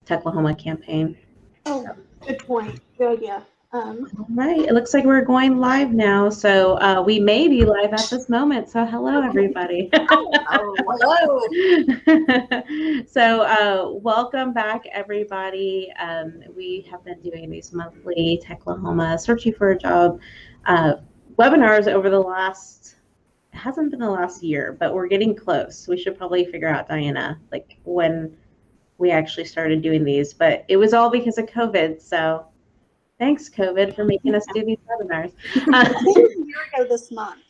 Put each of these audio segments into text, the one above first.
Techlahoma campaign. Oh, good point. Good idea. All right, it looks like we're going live now. So we may be live at this moment. So hello, everybody. Hello. So welcome back, everybody. We have been doing these monthly Techlahoma Searching for a Job webinars over the last, it hasn't been the last year, but we're getting close. We should probably figure out, Diana, like when we actually started doing these, but it was all because of COVID. So thanks, COVID, for making us do these webinars. I think it was a year ago this month.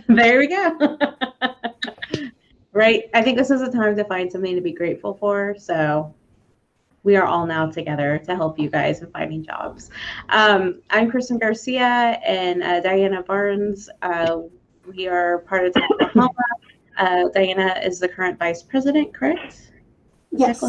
There we go. Right. I think this is a time to find something to be grateful for. So we are all now together to help you guys in finding jobs. I'm Kristen Garcia and Diana Barnes. We are part of Techlahoma. Diana is the current vice president, correct? Yes.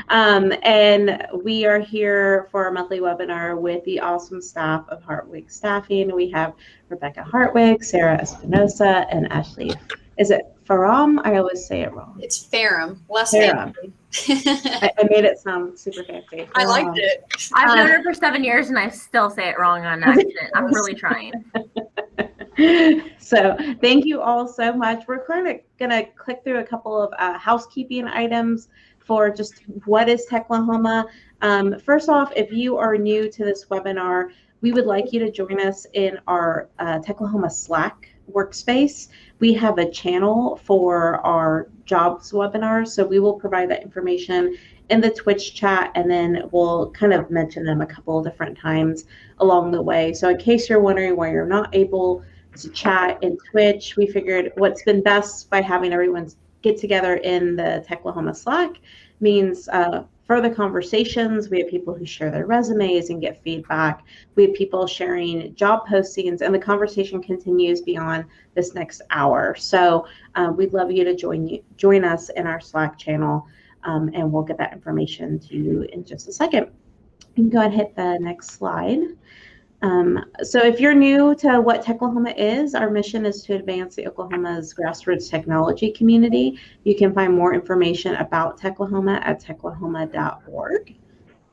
And we are here for our monthly webinar with the awesome staff of Hartwig Staffing. We have Rebecca Hartwig, Sarah Espinosa, and Ashley. Is it Faram? I always say it wrong. It's Faram. Less Faram. fancy. I made it sound super fancy. I liked it. I've known her for 7 years and I still say it wrong on accident. I'm really trying. So thank you all so much. We're kind of going to click through a couple of housekeeping items for just what is Techlahoma. First off, if you are new to this webinar, we would like you to join us in our Techlahoma Slack workspace. We have a channel for our jobs webinars, so we will provide that information in the Twitch chat, and then we'll kind of mention them a couple of different times along the way. So in case you're wondering why you're not able to chat in Twitch, we figured what's been best by having everyone get together in the Techlahoma Slack means further conversations. We have people who share their resumes and get feedback. We have people sharing job postings, and the conversation continues beyond this next hour. So we'd love you to join us in our Slack channel, and we'll get that information to you in just a second. You can go ahead and hit the next slide. So if you're new to what Techlahoma is, our mission is to advance the Oklahoma's grassroots technology community. You can find more information about Techlahoma at techlahoma.org.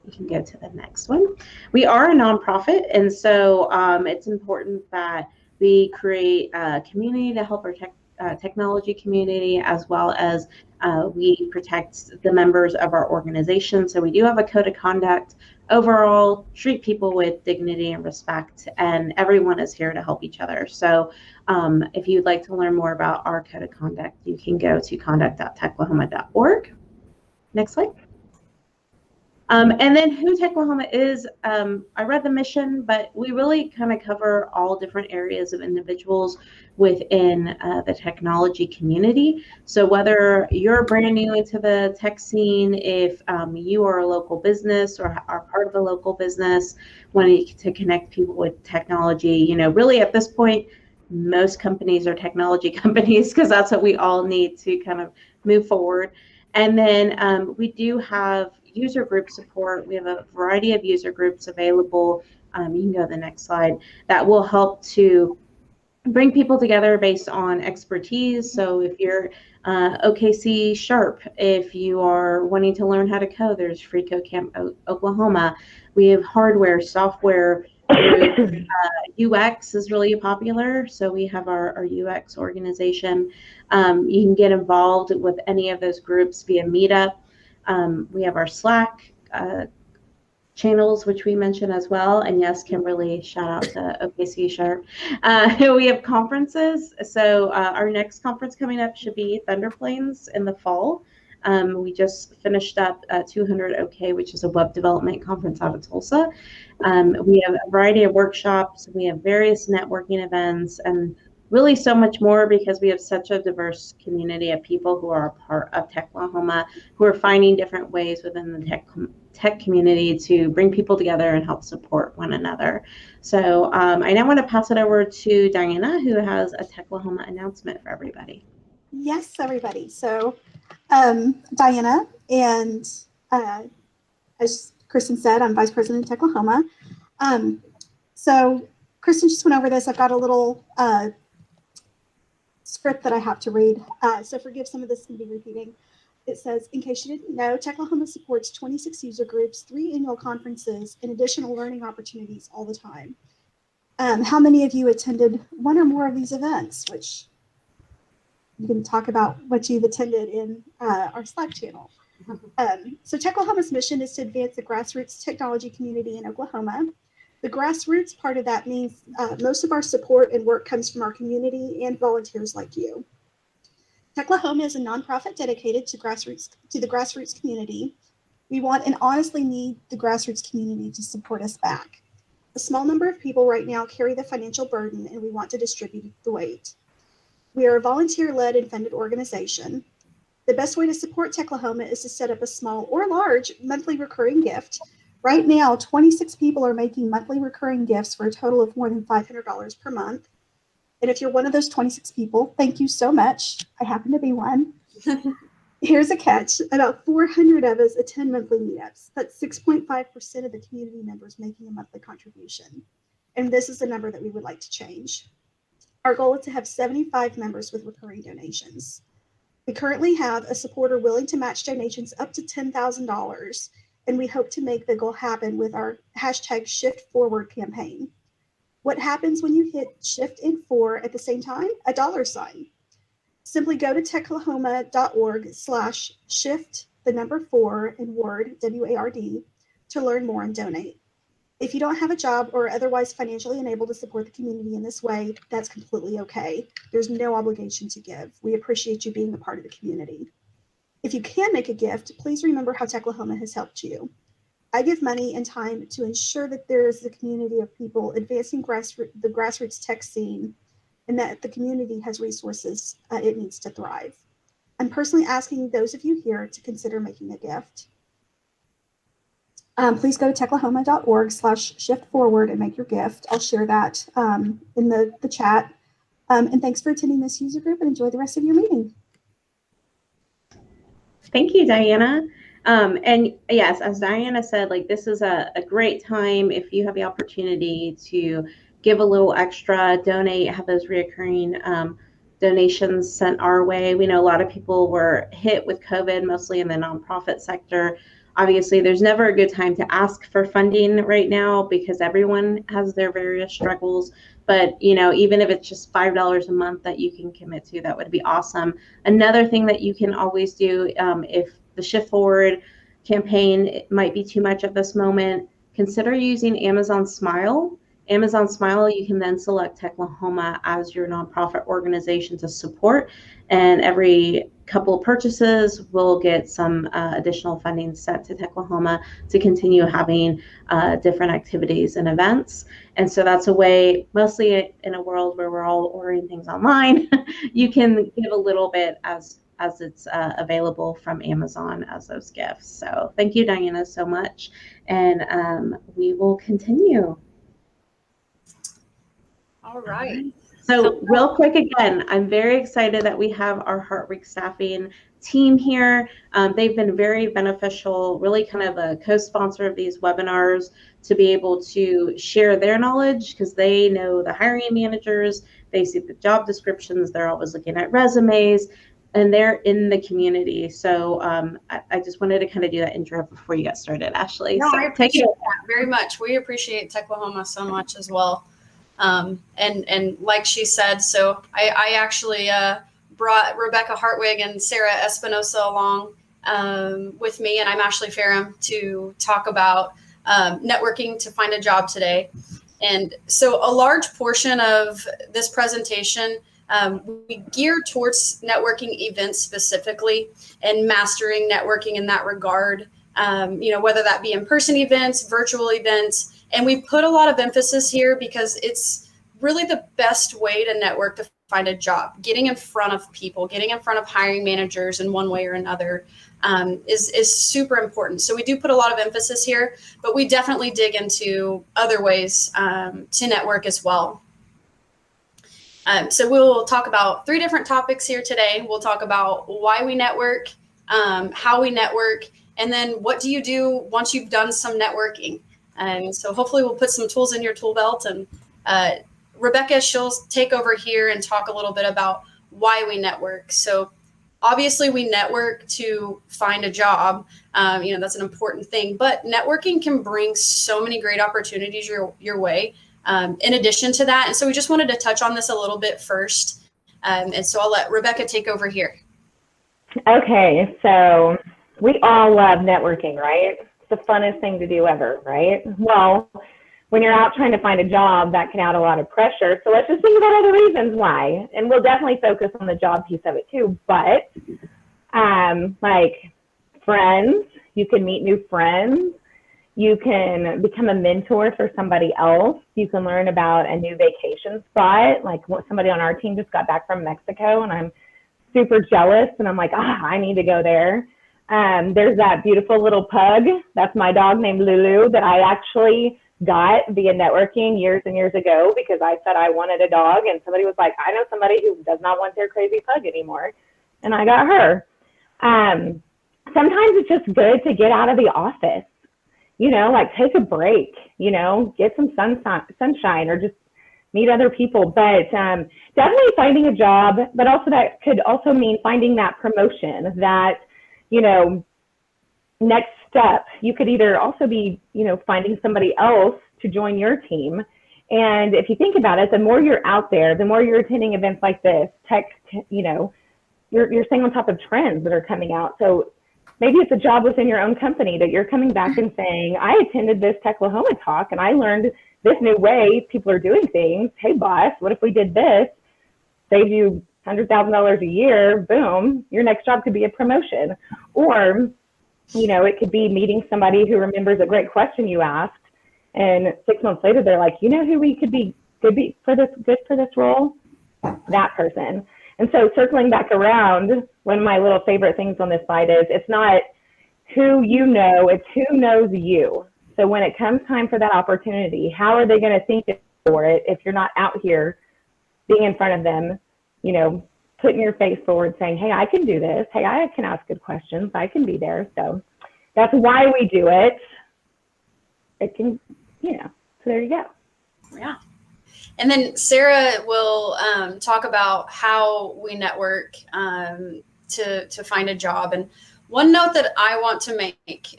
You can go to the next one. We are a nonprofit, and so it's important that we create a community to help our technology community, as well as we protect the members of our organization. So we do have a code of conduct. Overall, treat people with dignity and respect, and everyone is here to help each other. So if you'd like to learn more about our code of conduct, you can go to conduct.techlahoma.org. Next slide. And then who Techlahoma is, I read the mission, but we really kind of cover all different areas of individuals within the technology community. So whether you're brand new into the tech scene, if you are a local business or are part of a local business, wanting to connect people with technology, you know, really at this point, most companies are technology companies because that's what we all need to kind of move forward. And then we do have user group support. We have a variety of user groups available. You can go to the next slide. That will help to bring people together based on expertise. So if you're OKC Sharp, if you are wanting to learn how to code, there's Free Code Camp Oklahoma. We have hardware, software. UX is really popular, so we have our UX organization. You can get involved with any of those groups via Meetup. We have our Slack channels, which we mentioned as well. And yes, Kimberly, shout out to OKC Sharp. We have conferences. So our next conference coming up should be Thunder Plains in the fall. We just finished up 200 OK, which is a web development conference out of Tulsa. We have a variety of workshops. We have various networking events and really so much more, because we have such a diverse community of people who are a part of Techlahoma, who are finding different ways within the tech community to bring people together and help support one another. So I now want to pass it over to Diana, who has a Techlahoma announcement for everybody. Yes, everybody. So Diana, and as Kristen said, I'm Vice President of Techlahoma. So Kristen just went over this. I've got a little script that I have to read, so forgive some of this to be repeating. it says, in case you didn't know, Techlahoma supports 26 user groups, 3 annual conferences, and additional learning opportunities all the time. How many of you attended one or more of these events? Which you can talk about what you've attended in our Slack channel. So Techlahoma's mission is to advance the grassroots technology community in Oklahoma. The grassroots part of that means most of our support and work comes from our community and volunteers like you. Techlahoma is a nonprofit dedicated to the grassroots community. We want and honestly need the grassroots community to support us back. A small number of people right now carry the financial burden, and we want to distribute the weight. We are a volunteer-led and funded organization. The best way to support Techlahoma is to set up a small or large monthly recurring gift. Right now, 26 people are making monthly recurring gifts for a total of more than $500 per month. And if you're one of those 26 people, thank you so much. I happen to be one. Here's a catch. About 400 of us attend monthly meetups. That's 6.5% of the community members making a monthly contribution. And this is the number that we would like to change. Our goal is to have 75 members with recurring donations. We currently have a supporter willing to match donations up to $10,000, and we hope to make the goal happen with our hashtag Shift Forward campaign. What happens when you hit Shift and 4 at the same time? A $sign. Simply go to techlahoma.org/shift, the number 4 in Word, W-A-R-D, to learn more and donate. If you don't have a job or are otherwise financially unable to support the community in this way, that's completely okay. There's no obligation to give. We appreciate you being a part of the community. If you can make a gift, please remember how Techlahoma has helped you. I give money and time to ensure that there is a community of people advancing the grassroots tech scene, and that the community has resources it needs to thrive. I'm personally asking those of you here to consider making a gift. Please go to techlahoma.org/shiftforward and make your gift. I'll share that in the chat. And thanks for attending this user group, and enjoy the rest of your meeting. Thank you, Diana. And yes, as Diana said, like, this is a great time if you have the opportunity to give a little extra, donate, have those reoccurring donations sent our way. We know a lot of people were hit with COVID, mostly in the nonprofit sector. Obviously, there's never a good time to ask for funding right now because everyone has their various struggles. But, you know, even if it's just $5 a month that you can commit to, that would be awesome. Another thing that you can always do, if the Shift Forward campaign might be too much at this moment, consider using Amazon Smile. Amazon Smile, you can then select Techlahoma as your nonprofit organization to support, and every couple of purchases will get some additional funding sent to Techlahoma to continue having different activities and events. And so that's a way, mostly in a world where we're all ordering things online, you can give a little bit as it's available from Amazon as those gifts. So thank you, Diana, so much. And we will continue. All right. So real quick again, I'm very excited that we have our Heart Week staffing team here. They've been very beneficial, really kind of a co-sponsor of these webinars to be able to share their knowledge because they know the hiring managers, they see the job descriptions, they're always looking at resumes, and they're in the community. So I just wanted to kind of do that intro before you got started, Ashley. No, so I appreciate that very much. We appreciate Techlahoma so much as well. And like she said, so I actually brought Rebecca Hartwig and Sarah Espinosa along with me, and I'm Ashley Ferrum, to talk about networking to find a job today. And so a large portion of this presentation, we gear towards networking events specifically and mastering networking in that regard, you know, whether that be in-person events, virtual events. And we put a lot of emphasis here because it's really the best way to network to find a job. Getting in front of people, getting in front of hiring managers in one way or another is super important. So we do put a lot of emphasis here, but we definitely dig into other ways to network as well. So we'll talk about 3 different topics here today. We'll talk about why we network, how we network, and then what do you do once you've done some networking. And so hopefully we'll put some tools in your tool belt. And Rebecca, she'll take over here and talk a little bit about why we network. So obviously we network to find a job. That's an important thing, but networking can bring so many great opportunities your way. In addition to that. And so we just wanted to touch on this a little bit first. And so I'll let Rebecca take over here. Okay, so we all love networking, right? It's the funnest thing to do ever, right? Well, when you're out trying to find a job, that can add a lot of pressure. So let's just think about other reasons why. And we'll definitely focus on the job piece of it too. But like friends, you can meet new friends. You can become a mentor for somebody else. You can learn about a new vacation spot. Like somebody on our team just got back from Mexico, and I'm super jealous. And I'm like, I need to go there. There's that beautiful little pug. That's my dog named Lulu that I actually got via networking years and years ago because I said I wanted a dog. And somebody was like, I know somebody who does not want their crazy pug anymore. And I got her. Sometimes it's just good to get out of the office. Like take a break, get some sunshine or just meet other people. But definitely finding a job, but also that could also mean finding that promotion, that, next step. You could either also be, finding somebody else to join your team. And if you think about it, the more you're out there, the more you're attending events like this, you're staying on top of trends that are coming out. So maybe it's a job within your own company that you're coming back and saying, I attended this Techlahoma talk and I learned this new way people are doing things. Hey, boss, what if we did this? Save you $100,000 a year, boom, your next job could be a promotion. Or, it could be meeting somebody who remembers a great question you asked. And 6 months later, they're like, who we could be good for this role? That person. And so circling back around, one of my little favorite things on this slide is it's not who you know, it's who knows you. So when it comes time for that opportunity, how are they going to think for it if you're not out here being in front of them, putting your face forward saying, hey, I can do this. Hey, I can ask good questions. I can be there. So that's why we do it. It can, so there you go. Yeah. And then Sarah will talk about how we network to find a job. And one note that I want to make,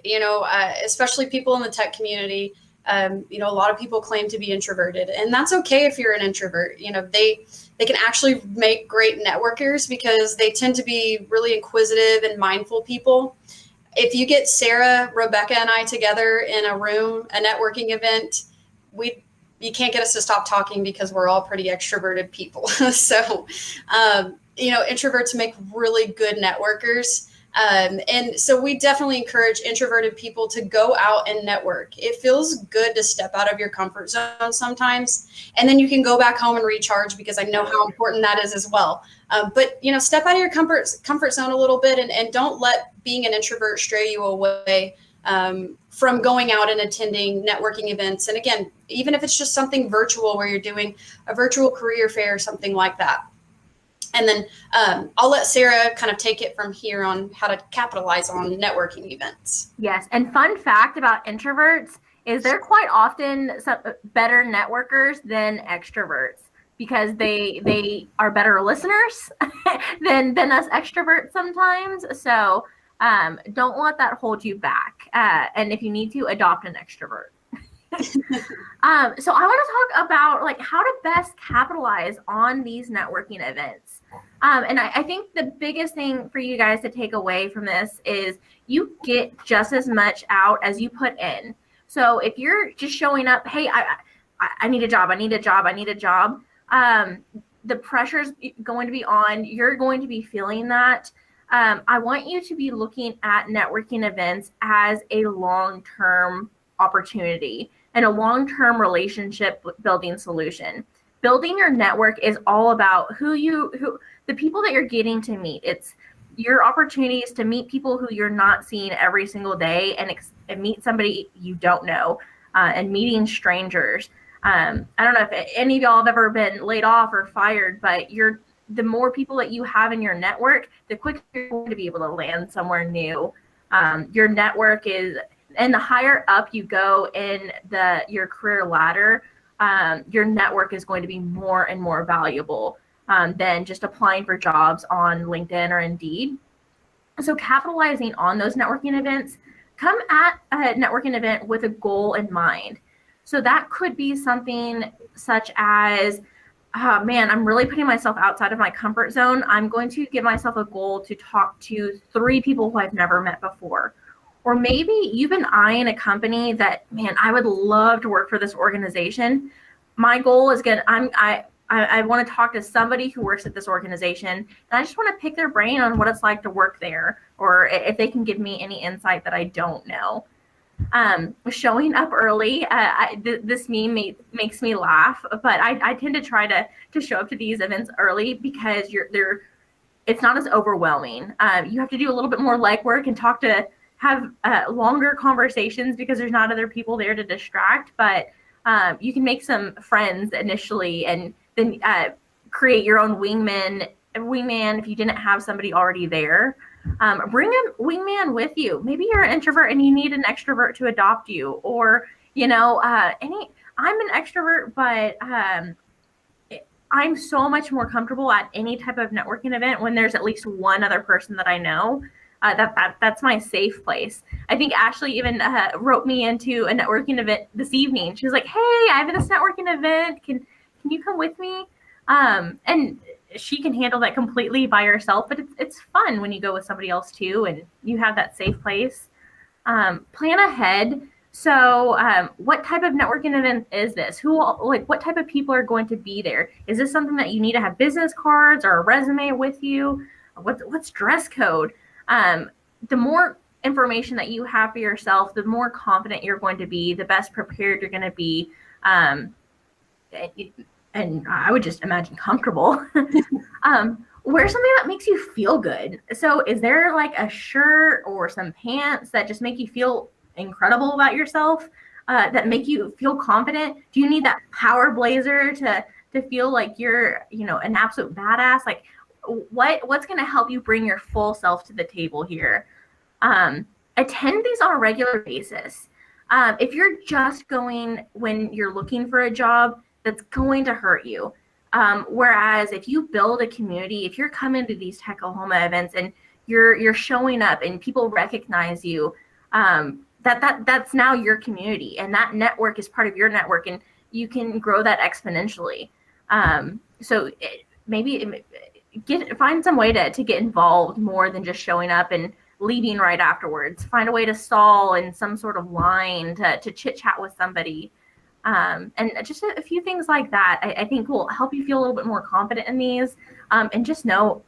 especially people in the tech community, a lot of people claim to be introverted, and that's okay if you're an introvert. They can actually make great networkers because they tend to be really inquisitive and mindful people. If you get Sarah, Rebecca, and I together in a room, a networking event, you can't get us to stop talking because we're all pretty extroverted people. So, introverts make really good networkers. And so we definitely encourage introverted people to go out and network. It feels good to step out of your comfort zone sometimes, and then you can go back home and recharge, because I know how important that is as well. But step out of your comfort zone a little bit, and don't let being an introvert stray you away from going out and attending networking events. And again, even if it's just something virtual where you're doing a virtual career fair or something like that. And then I'll let Sarah kind of take it from here on how to capitalize on networking events. Yes. And fun fact about introverts is they're quite often better networkers than extroverts, because they are better listeners than us extroverts sometimes. So don't let that hold you back. And if you need to, adopt an extrovert. So I want to talk about how to best capitalize on these networking events. And I think the biggest thing for you guys to take away from this is you get just as much out as you put in. So if you're just showing up, hey, I need a job, the pressure's going to be on. You're going to be feeling that. I want you to be looking at networking events as a long-term opportunity and a long-term relationship building solution. Building your network is all about the people that you're getting to meet. It's your opportunities to meet people who you're not seeing every single day, and meet somebody you don't know, and meeting strangers. I don't know if any of y'all have ever been laid off or fired, but the more people that you have in your network, the quicker you're going to be able to land somewhere new. Your network is, and the higher up you go in your career ladder, your network is going to be more and more valuable. than just applying for jobs on LinkedIn or Indeed. So capitalizing on those networking events, come at a networking event with a goal in mind. So that could be something such as, oh, man, I'm really putting myself outside of my comfort zone. I'm going to give myself a goal to talk to 3 people who I've never met before. Or maybe you've been eyeing a company that, man, I would love to work for this organization. My goal is I want to talk to somebody who works at this organization, and I just want to pick their brain on what it's like to work there, or if they can give me any insight that I don't know. Showing up early, this meme makes me laugh, but I tend to try to show up to these events early because it's not as overwhelming. You have to do a little bit more legwork and have longer conversations because there's not other people there to distract, but you can make some friends initially and then create your own wingman if you didn't have somebody already there. Bring a wingman with you. Maybe you're an introvert and you need an extrovert to adopt you, or I'm an extrovert, but I'm so much more comfortable at any type of networking event when there's at least one other person that I know. That's my safe place. I think Ashley even wrote me into a networking event this evening. She was like, "Hey, I have this networking event. Can you come with me?" And she can handle that completely by herself, but it's fun when you go with somebody else too, and you have that safe place. Plan ahead. So what type of networking event is this? What type of people are going to be there? Is this something that you need to have business cards or a resume with you? What's dress code? The more information that you have for yourself, the more confident you're going to be, the best prepared you're going to be. And I would just imagine comfortable. Wear something that makes you feel good. So is there like a shirt or some pants that just make you feel incredible about yourself, that make you feel confident? Do you need that power blazer to feel like you're, an absolute badass? Like what's going to help you bring your full self to the table here? Attend these on a regular basis. If you're just going when you're looking for a job, that's going to hurt you. Whereas if you build a community, if you're coming to these Techlahoma events and you're showing up and people recognize you, that's now your community, and that network is part of your network, and you can grow that exponentially. So find some way to get involved more than just showing up and leaving right afterwards. Find a way to stall in some sort of line to chit chat with somebody. And just a few things like that, I think will help you feel a little bit more confident in these. And just know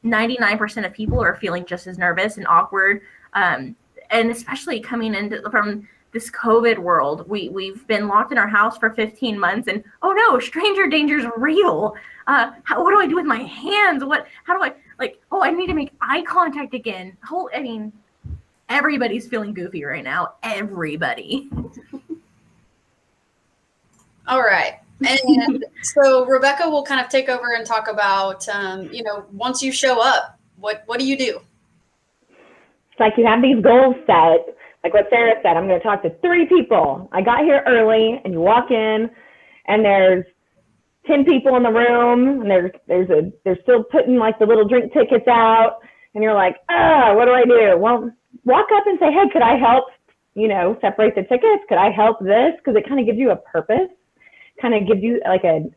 99% of people are feeling just as nervous and awkward. And especially coming from this COVID world, we've been locked in our house for 15 months and, oh no, stranger danger is real. What do I do with my hands? How do I I need to make eye contact again. Everybody's feeling goofy right now. Everybody. All right. And so Rebecca will kind of take over and talk about, once you show up, what do you do? It's like you have these goals set, like what Sarah said, I'm going to talk to 3 people. I got here early, and you walk in and there's 10 people in the room, and they're still putting like the little drink tickets out, and you're like, what do I do? Well, walk up and say, hey, could I help, separate the tickets? Could I help this? Because it kind of gives you a purpose. Kind of gives you like a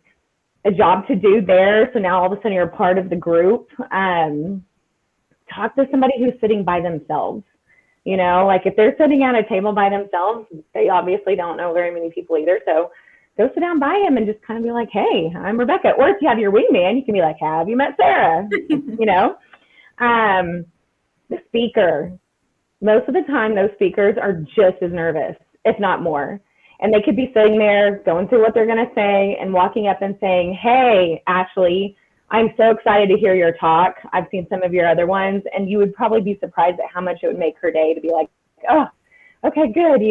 job to do there. So now all of a sudden you're a part of the group. Talk to somebody who's sitting by themselves. Like if they're sitting at a table by themselves, they obviously don't know very many people either. So go sit down by them and just kind of be like, hey, I'm Rebecca. Or if you have your wingman, you can be like, have you met Sarah? The speaker. Most of the time, those speakers are just as nervous, if not more. And they could be sitting there going through what they're going to say and walking up and saying, hey, Ashley, I'm so excited to hear your talk. I've seen some of your other ones, and you would probably be surprised at how much it would make her day to be like, oh, okay, good,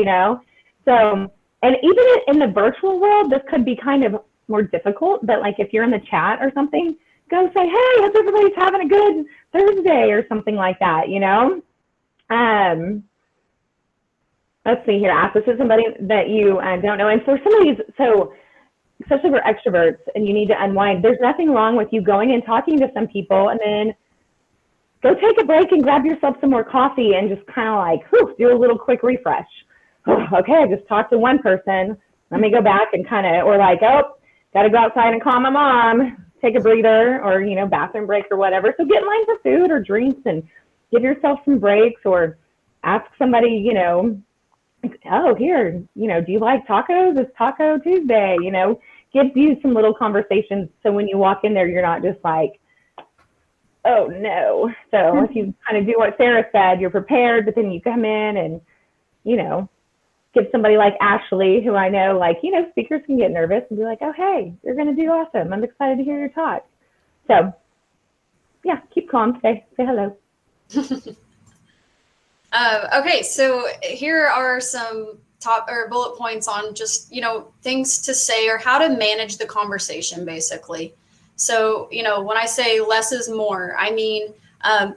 So, and even in the virtual world, this could be kind of more difficult, but like if you're in the chat or something, go say, hey, hope everybody's having a good Thursday or something like that, Let's see here. Ask this is somebody that you don't know. And for some of these, so especially for extroverts, and you need to unwind, there's nothing wrong with you going and talking to some people and then go take a break and grab yourself some more coffee and just kind of like, whew, do a little quick refresh. Oh, okay, I just talked to one person. Let me go back and kind of, or like, oh, got to go outside and call my mom, take a breather, or, you know, bathroom break or whatever. So get in line for food or drinks and give yourself some breaks, or ask somebody, you know, oh, here, you know, do you like tacos? It's Taco Tuesday, you know, gives you some little conversations. So when you walk in there, you're not just like, oh no. So if you kind of do what Sarah said, you're prepared, but then you come in and, you know, give somebody like Ashley, who I know, like, you know, speakers can get nervous and be like, oh, hey, you're going to do awesome. I'm excited to hear your talk. So yeah, keep calm, say hello. Okay, so here are some top or bullet points on just, you know, things to say or how to manage the conversation, basically. So, you know, when I say less is more, I mean,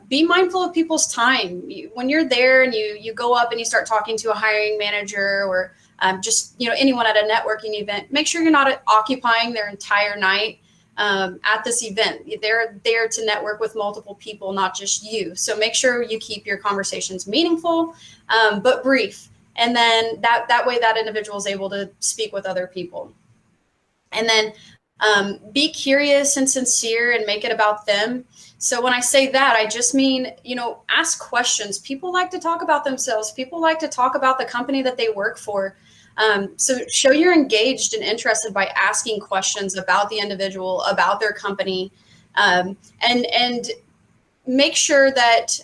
be mindful of people's time. When you're there and you go up and you start talking to a hiring manager or just, you know, anyone at a networking event, make sure you're not occupying their entire night at this event. They're there to network with multiple people, not just you. So make sure you keep your conversations meaningful, but brief. And then that way that individual is able to speak with other people. And then be curious and sincere and make it about them. So when I say that, I just mean, you know, ask questions. People like to talk about themselves. People like to talk about the company that they work for. So show you're engaged and interested by asking questions about the individual, about their company, and make sure that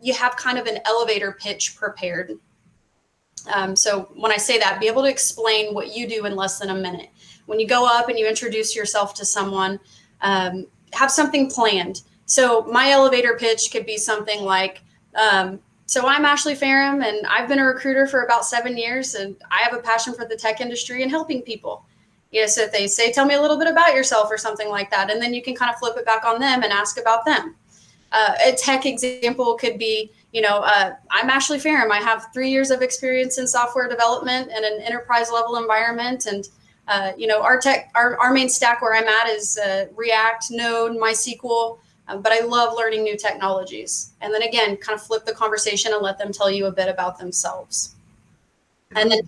you have kind of an elevator pitch prepared. So when I say that, be able to explain what you do in less than a minute. When you go up and you introduce yourself to someone, have something planned. So my elevator pitch could be something like, so I'm Ashley Ferrum, and I've been a recruiter for about 7 years, and I have a passion for the tech industry and helping people. Yes, so if they say, tell me a little bit about yourself or something like that, and then you can kind of flip it back on them and ask about them. A tech example could be, you know, I'm Ashley Ferrum. I have 3 years of experience in software development in an enterprise level environment, and you know, our main stack where I'm at is React, Node, MySQL, but I love learning new technologies. And then again, kind of flip the conversation and let them tell you a bit about themselves. And then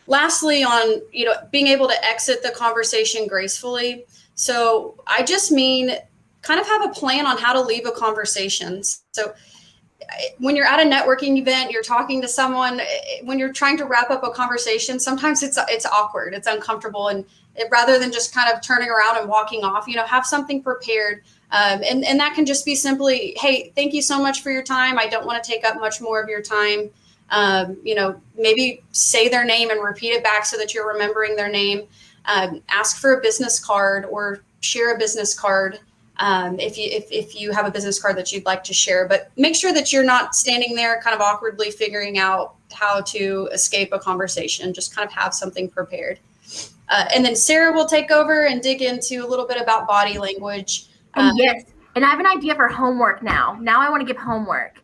lastly, on, you know, being able to exit the conversation gracefully. So I just mean kind of have a plan on how to leave a conversation. So when you're at a networking event, you're talking to someone, when you're trying to wrap up a conversation, sometimes it's awkward, it's uncomfortable. And rather than just kind of turning around and walking off, you know, have something prepared. And that can just be simply, hey, thank you so much for your time. I don't want to take up much more of your time. You know, maybe say their name and repeat it back so that you're remembering their name. Ask for a business card or share a business card. If you have a business card that you'd like to share, but make sure that you're not standing there kind of awkwardly figuring out how to escape a conversation. Just kind of have something prepared. And then Sarah will take over and dig into a little bit about body language. Yes, and I have an idea for homework now. Now I want to give homework.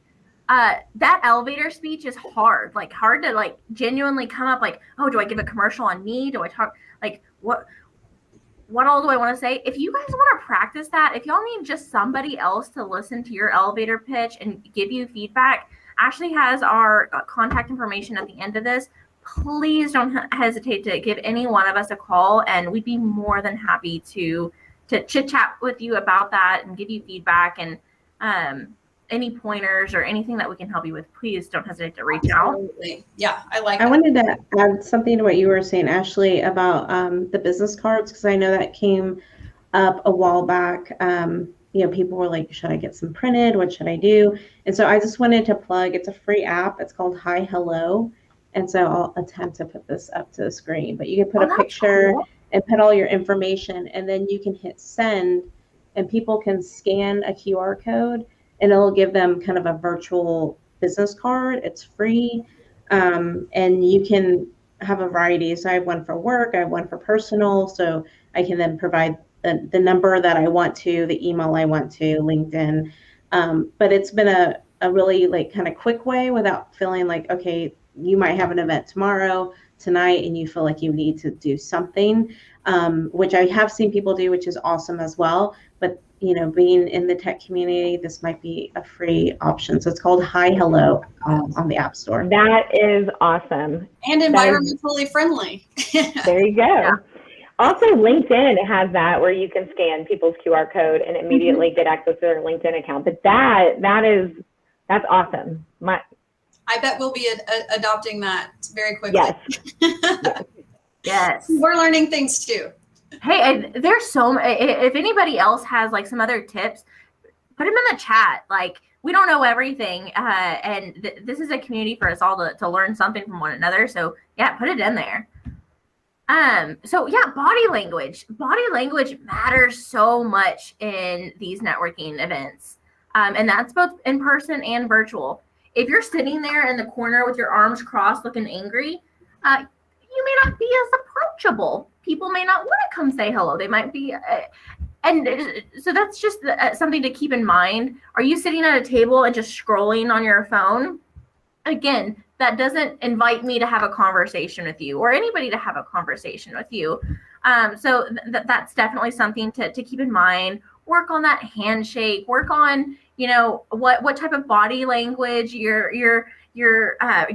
That elevator speech is hard to like genuinely come up like, oh, do I give a commercial on me? Do I talk like what all do I want to say? If you guys want to practice that, if y'all need just somebody else to listen to your elevator pitch and give you feedback, Ashley has our contact information at the end of this. Please don't hesitate to give any one of us a call, and we'd be more than happy to chit chat with you about that and give you feedback and any pointers or anything that we can help you with. Please don't hesitate to reach out. Yeah, I wanted to add something to what you were saying, Ashley, about the business cards, because I know that came up a while back. You know, people were like, should I get some printed? What should I do? And so I just wanted to plug, it's a free app. It's called Hi Hello. And so I'll attempt to put this up to the screen, but you can put a picture and put all your information, and then you can hit send, and people can scan a QR code, and it'll give them kind of a virtual business card. It's free, and you can have a variety. So I have one for work, I have one for personal, so I can then provide the number that I want to, the email I want to, LinkedIn. But it's been a really like kind of quick way without feeling like, okay, you might have an event tomorrow, tonight and you feel like you need to do something, which I have seen people do, which is awesome as well. But being in the tech community, this might be a free option. So it's called Hi Hello on the App Store. That is awesome. And environmentally friendly. There you go. Yeah. Also, LinkedIn has that where you can scan people's QR code and immediately get access to their LinkedIn account. But that's awesome. I bet we'll be adopting that very quickly. Yes. Yes. We're learning things too. Hey, there's if anybody else has like some other tips, put them in the chat. Like, we don't know everything. And this is a community for us all to learn something from one another. So yeah, put it in there. So yeah, body language matters so much in these networking events. And that's both in person and virtual. If you're sitting there in the corner with your arms crossed looking angry, you may not be as approachable. People may not want to come say hello. They might be, and so that's just something to keep in mind. Are you sitting at a table and just scrolling on your phone? Again, that doesn't invite me to have a conversation with you or anybody to have a conversation with you. So that's definitely something to keep in mind. Work on that handshake. Work on, what type of body language you're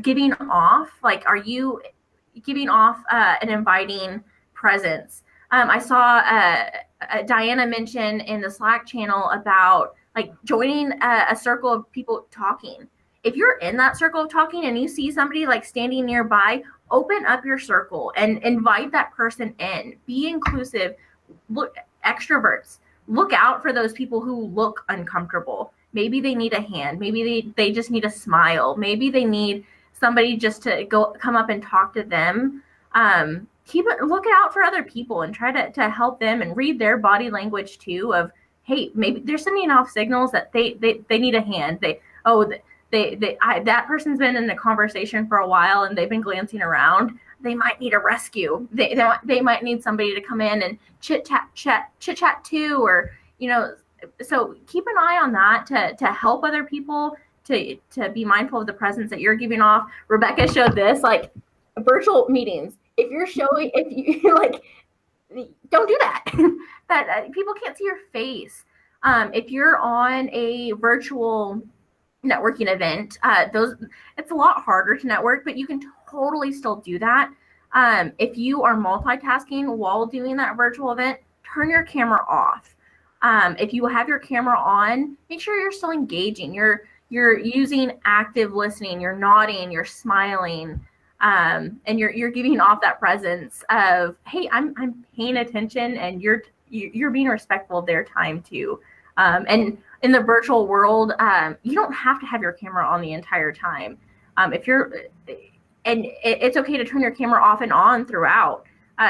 giving off. Like, are you giving off an inviting presence? I saw Diana mention in the Slack channel about like joining a circle of people talking. If you're in that circle of talking and you see somebody like standing nearby, open up your circle and invite that person in. Be inclusive. Look, extroverts, look out for those people who look uncomfortable. Maybe they need a hand. Maybe they just need a smile. Maybe they need somebody just to come up and talk to them. Look out for other people and try to help them and read their body language too. Of, hey, maybe they're sending off signals that they need a hand. That person's been in the conversation for a while and they've been glancing around. They might need a rescue. They might need somebody to come in and chit chat too, or So keep an eye on that to help other people to be mindful of the presence that you're giving off. Rebecca showed this, like, virtual meetings. If you like, don't do that. That people can't see your face. If you're on a virtual networking event, it's a lot harder to network, but you can totally still do that. If you are multitasking while doing that virtual event, turn your camera off. If you have your camera on, make sure you're still engaging. You're using active listening. You're nodding. You're smiling, and you're giving off that presence of, hey, I'm paying attention, and you're being respectful of their time too. And in the virtual world, you don't have to have your camera on the entire time. It's okay to turn your camera off and on throughout.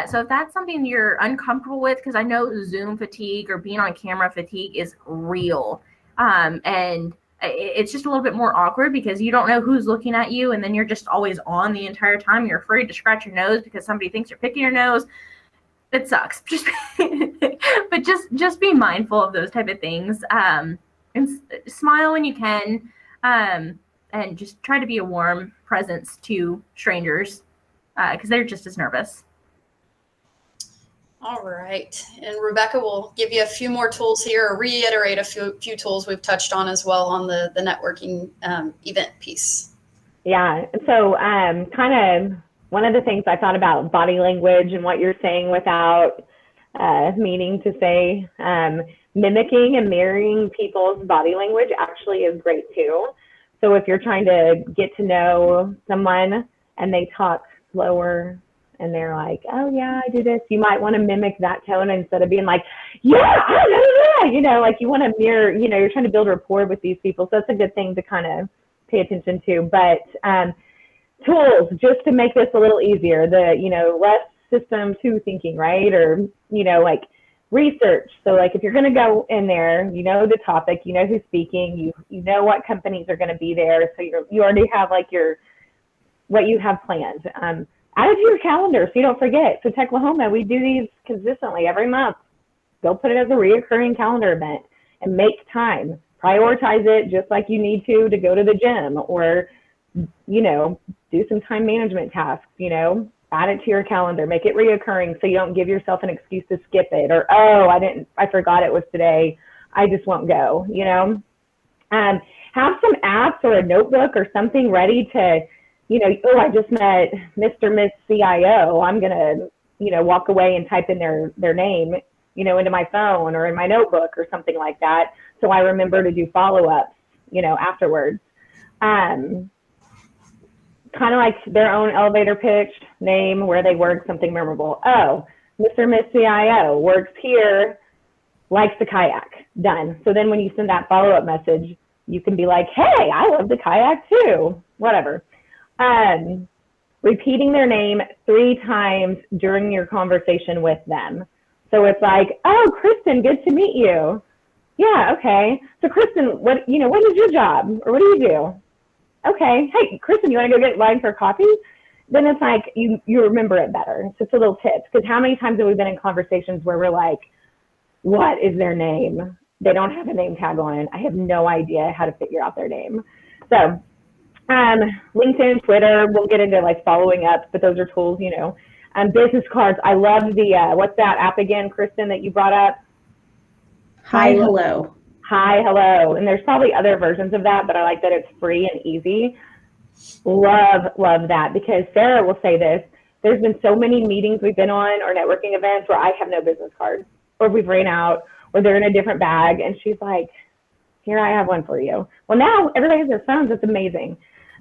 So if that's something you're uncomfortable with, because I know Zoom fatigue or being on camera fatigue is real. And it's just a little bit more awkward because you don't know who's looking at you, and then you're just always on the entire time. You're afraid to scratch your nose because somebody thinks you're picking your nose. It sucks. But just be mindful of those type of things. And smile when you can, and just try to be a warm presence to strangers because they're just as nervous. All right. And Rebecca will give you a few more tools here, or reiterate a few tools we've touched on as well on the networking event piece. Yeah. So kind of one of the things I thought about body language and what you're saying without meaning to say, mimicking and mirroring people's body language actually is great too. So if you're trying to get to know someone and they talk slower and they're like, oh yeah, I do this, you might want to mimic that tone instead of being like, yeah, like you want to mirror, you're trying to build rapport with these people. So that's a good thing to kind of pay attention to. But tools, just to make this a little easier, less system two thinking, right? Or, like research. So like if you're going to go in there, the topic, who's speaking, you know what companies are going to be there. So you already have like what you have planned. Add it to your calendar so you don't forget. So Techlahoma, we do these consistently every month. Go put it as a reoccurring calendar event and make time. Prioritize it just like you need to go to the gym or, do some time management tasks, Add it to your calendar, make it reoccurring so you don't give yourself an excuse to skip it, or, oh, I forgot it was today, I just won't go, you know? Have some apps or a notebook or something ready to, you know, oh, I just met Mr. Miss CIO. I'm going to, you know, walk away and type in their name, you know, into my phone or in my notebook or something like that. So I remember to do follow-ups, you know, afterwards. Kind of like their own elevator pitch, name, where they work, something memorable. Oh, Mr. Miss CIO works here, likes to kayak. Done. So then when you send that follow-up message, you can be like, hey, I love to kayak too, whatever. Repeating their name 3 times during your conversation with them. So it's like, oh, Kristen, good to meet you. Yeah, okay. So Kristen, what is your job? Or what do you do? Okay. Hey, Kristen, you want to go get line for coffee? Then it's like you remember it better. It's just a little tip. Because how many times have we been in conversations where we're like, what is their name? They don't have a name tag on it. I have no idea how to figure out their name. So LinkedIn, Twitter, we'll get into like following up, but those are tools, you know. Business cards. I love the, what's that app again, Kristen, that you brought up? Hi, hello. Hi, hello. And there's probably other versions of that, but I like that it's free and easy. Love that, because Sarah will say this. There's been so many meetings we've been on or networking events where I have no business cards, or we've ran out, or they're in a different bag. And she's like, here, I have one for you. Well, now everybody has their phones. It's amazing.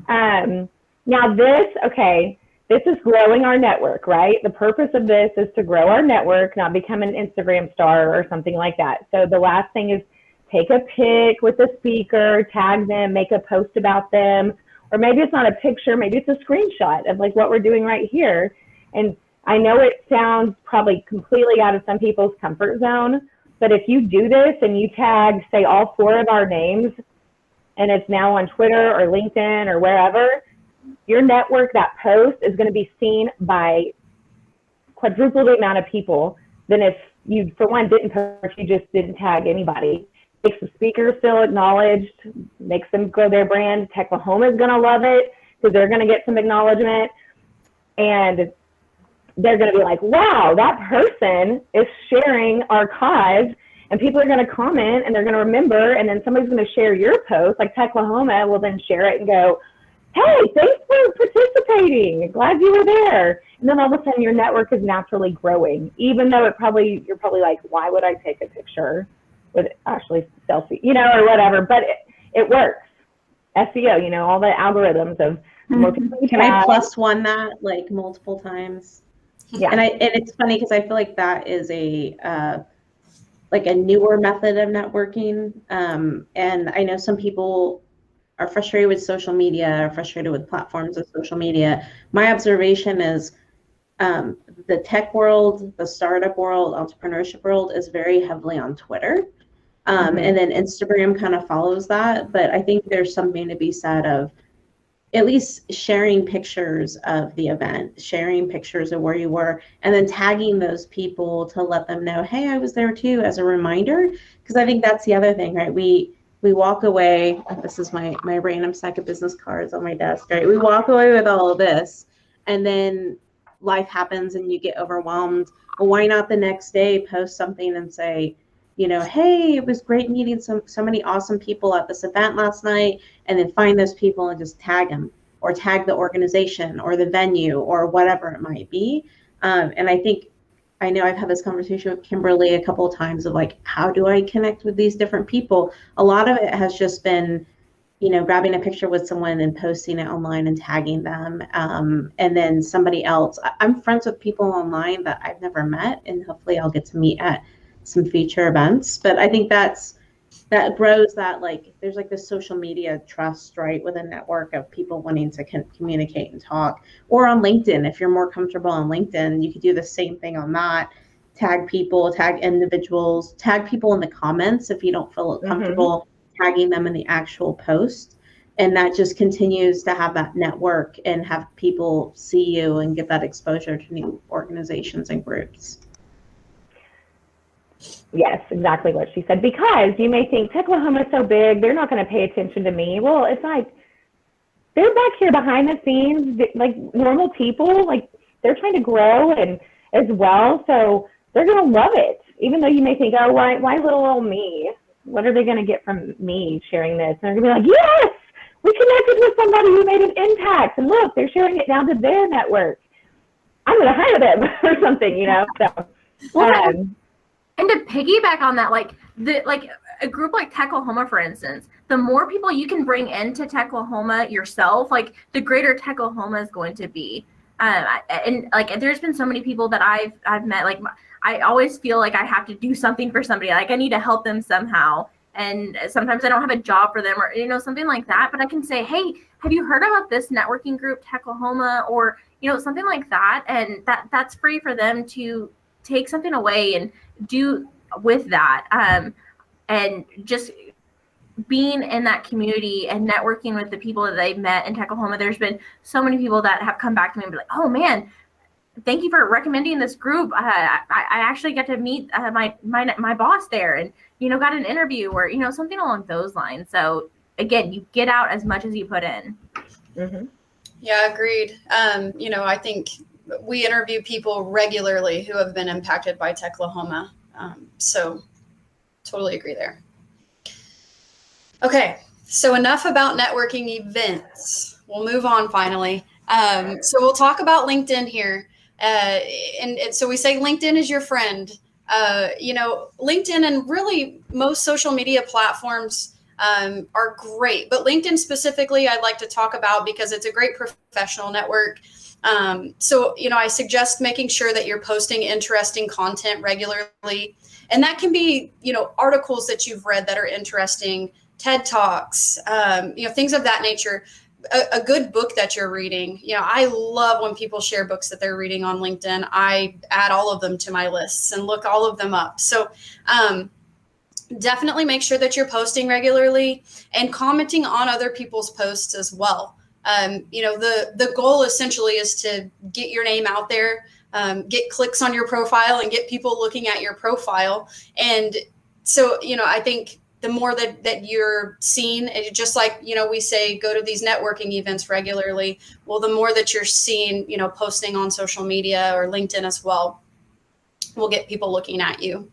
Now this is growing our network, right? The purpose of this is to grow our network, not become an Instagram star or something like that. So the last thing is take a pic with the speaker, tag them, make a post about them, or maybe it's not a picture, maybe it's a screenshot of like what we're doing right here. And I know it sounds probably completely out of some people's comfort zone, but if you do this and you tag, say, all 4 of our names, and it's now on Twitter or LinkedIn or wherever, your network, that post is going to be seen by quadruple the amount of people than if you, for one, didn't post, you just didn't tag anybody. Makes the speaker feel acknowledged, makes them grow their brand. Techlahoma is going to love it because they're going to get some acknowledgement. And they're going to be like, wow, that person is sharing our cause, and people are going to comment and they're going to remember, and then somebody's going to share your post, like Techlahoma will then share it and go, hey, thanks for participating. Glad you were there. And then all of a sudden your network is naturally growing, even though you're probably like, why would I take a picture with Ashley's selfie, you know, or whatever, but it works. SEO, you know, all the algorithms of more people. Can I +1 that like multiple times? Yeah. And it's funny because I feel like that is a like a newer method of networking. And I know some people are frustrated with social media, are frustrated with platforms of social media. My observation is the tech world, the startup world, entrepreneurship world is very heavily on Twitter. And then Instagram kind of follows that. But I think there's something to be said of at least sharing pictures of the event, sharing pictures of where you were, and then tagging those people to let them know, hey, I was there too, as a reminder. Because I think that's the other thing, right? We walk away, this is my random stack of business cards on my desk, right? We walk away with all of this, and then life happens and you get overwhelmed. Well, why not the next day post something and say, you know, hey, it was great meeting so many awesome people at this event last night, and then find those people and just tag them, or tag the organization or the venue or whatever it might be. And I know I've had this conversation with Kimberly a couple of times of like, how do I connect with these different people? A lot of it has just been, you know, grabbing a picture with someone and posting it online and tagging them. And then somebody else, I'm friends with people online that I've never met, and hopefully I'll get to meet at some future events. But I think that grows that, like, there's like this social media trust, right, with a network of people wanting to communicate and talk. Or on LinkedIn, if you're more comfortable on LinkedIn, you could do the same thing on that. Tag people, tag individuals, tag people in the comments if you don't feel comfortable tagging them in the actual post. And that just continues to have that network and have people see you and get that exposure to new organizations and groups. Yes, exactly what she said. Because you may think, Techlahoma is so big, they're not going to pay attention to me. Well, it's like, they're back here behind the scenes, like normal people. Like, they're trying to grow and as well. So they're going to love it, even though you may think, oh, why little old me? What are they going to get from me sharing this? And they're going to be like, yes, we connected with somebody who made an impact. And look, they're sharing it down to their network. I'm going to hire them or something, you know? So, and to piggyback on that, like a group like Techlahoma, for instance, the more people you can bring into Techlahoma yourself, like the greater Techlahoma is going to be. And like, there's been so many people that I've met, like I always feel like I have to do something for somebody. Like I need to help them somehow. And sometimes I don't have a job for them or, you know, something like that. But I can say, hey, have you heard about this networking group, Techlahoma, or, you know, something like that. And that's free for them to take something away and do with that. And just being in that community and networking with the people that they've met in Techlahoma, there's been so many people that have come back to me and be like, oh man, thank you for recommending this group. I actually got to meet my boss there and, you know, got an interview or, you know, something along those lines. So again, you get out as much as you put in. Mm-hmm. Yeah, agreed. You know, I think we interview people regularly who have been impacted by Techlahoma. So totally agree there. Okay, so enough about networking events. We'll move on finally. So we'll talk about LinkedIn here. And so we say LinkedIn is your friend. You know, LinkedIn and really most social media platforms are great, but LinkedIn specifically, I'd like to talk about because it's a great professional network. So, you know, I suggest making sure that you're posting interesting content regularly. And that can be, you know, articles that you've read that are interesting, TED Talks, you know, things of that nature. A good book that you're reading. You know, I love when people share books that they're reading on LinkedIn. I add all of them to my lists and look all of them up. So definitely make sure that you're posting regularly and commenting on other people's posts as well. You know, the goal essentially is to get your name out there, get clicks on your profile and get people looking at your profile. And so, you know, I think the more that you're seen, just like, you know, we say, go to these networking events regularly. Well, the more that you're seen, you know, posting on social media or LinkedIn as well, will get people looking at you.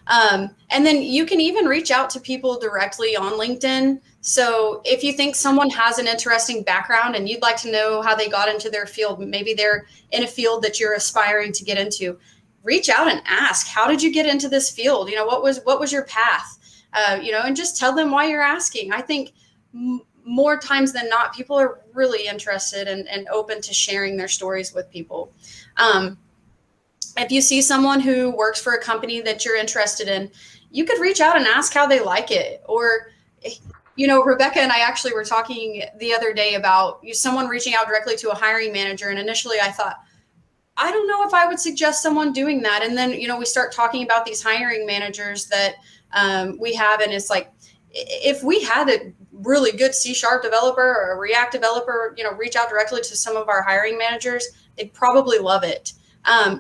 And then you can even reach out to people directly on LinkedIn. So if you think someone has an interesting background and you'd like to know how they got into their field, maybe they're in a field that you're aspiring to get into, reach out and ask, how did you get into this field? You know, what was your path? You know, and just tell them why you're asking. I think more times than not, people are really interested and open to sharing their stories with people. If you see someone who works for a company that you're interested in, you could reach out and ask how they like it. Or, you know, Rebecca and I actually were talking the other day about someone reaching out directly to a hiring manager. And initially I thought, I don't know if I would suggest someone doing that. And then, you know, we start talking about these hiring managers that we have. And it's like, if we had a really good C# developer or a React developer, you know, reach out directly to some of our hiring managers, they'd probably love it.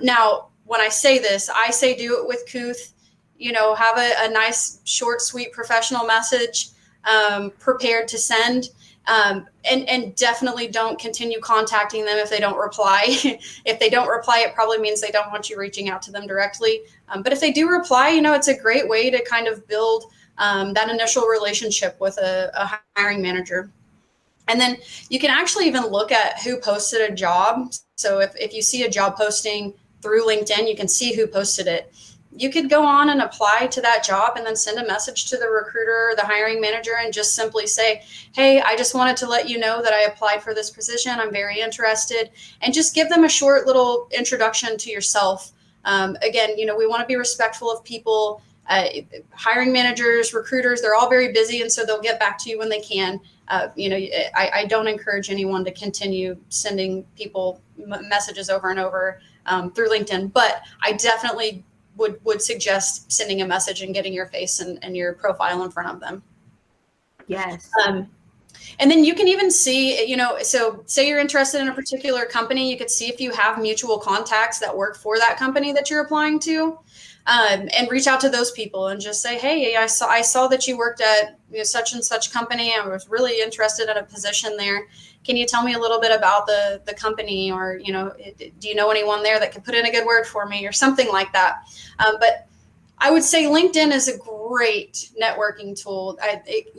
Now, when I say this, I say do it with couth, you know, have a nice, short, sweet, professional message prepared to send. And definitely don't continue contacting them if they don't reply. If they don't reply, it probably means they don't want you reaching out to them directly. But if they do reply, you know, it's a great way to kind of build that initial relationship with a hiring manager. And then you can actually even look at who posted a job. So if you see a job posting through LinkedIn, you can see who posted it. You could go on and apply to that job and then send a message to the recruiter or the hiring manager and just simply say, hey, I just wanted to let you know that I applied for this position. I'm very interested. And just give them a short little introduction to yourself. Again, you know, we want to be respectful of people. Hiring managers, recruiters, they're all very busy. And so they'll get back to you when they can. You know, I don't encourage anyone to continue sending people messages over and over through LinkedIn, but I definitely would suggest sending a message and getting your face and your profile in front of them. Yes. And then you can even see, you know, so say you're interested in a particular company, you could see if you have mutual contacts that work for that company that you're applying to, and reach out to those people and just say, hey, I saw that you worked at, such and such company. I was really interested in a position there. Can you tell me a little bit about the company, or, do you know anyone there that could put in a good word for me, or something like that? But I would say LinkedIn is a great networking tool.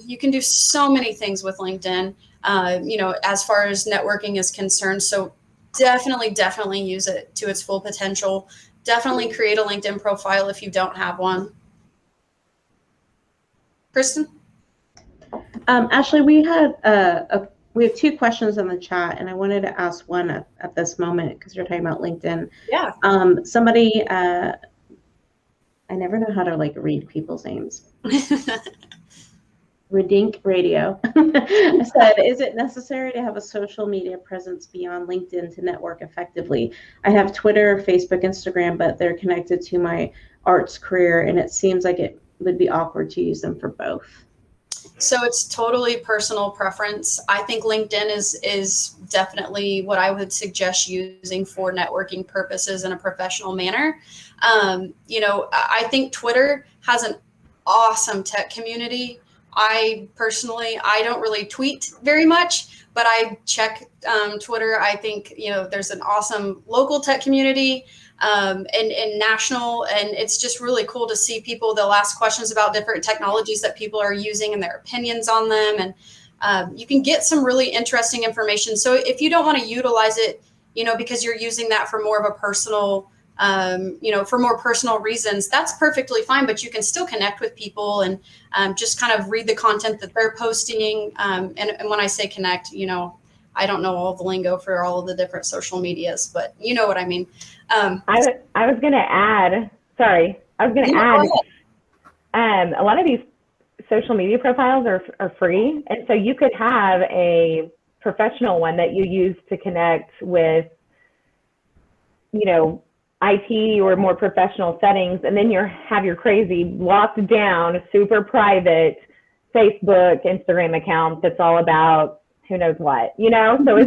You can do so many things with LinkedIn, as far as networking is concerned. So definitely use it to its full potential. Definitely create a LinkedIn profile if you don't have one. Kristen? Ashley, we have 2 questions in the chat, and I wanted to ask one at this moment because you're talking about LinkedIn. Yeah. Somebody, I never know how to read people's names. Redink Radio said, is it necessary to have a social media presence beyond LinkedIn to network effectively? I have Twitter, Facebook, Instagram, but they're connected to my arts career, and it seems like it would be awkward to use them for both. So it's totally personal preference. I think LinkedIn is definitely what I would suggest using for networking purposes in a professional manner. I think Twitter has an awesome tech community. I don't really tweet very much, but I check Twitter. I think, there's an awesome local tech community and national, and it's just really cool to see people. They'll ask questions about different technologies that people are using and their opinions on them. And you can get some really interesting information. So if you don't want to utilize it, because you're using that for more of a personal for more personal reasons, that's perfectly fine, but you can still connect with people and just kind of read the content that they're posting. And when I say connect, I don't know all the lingo for all of the different social medias, but you know what I mean. I was going to add, a lot of these social media profiles are free. And so you could have a professional one that you use to connect with, IT or more professional settings, and then have your crazy locked down, super private Facebook, Instagram account that's all about who knows what, So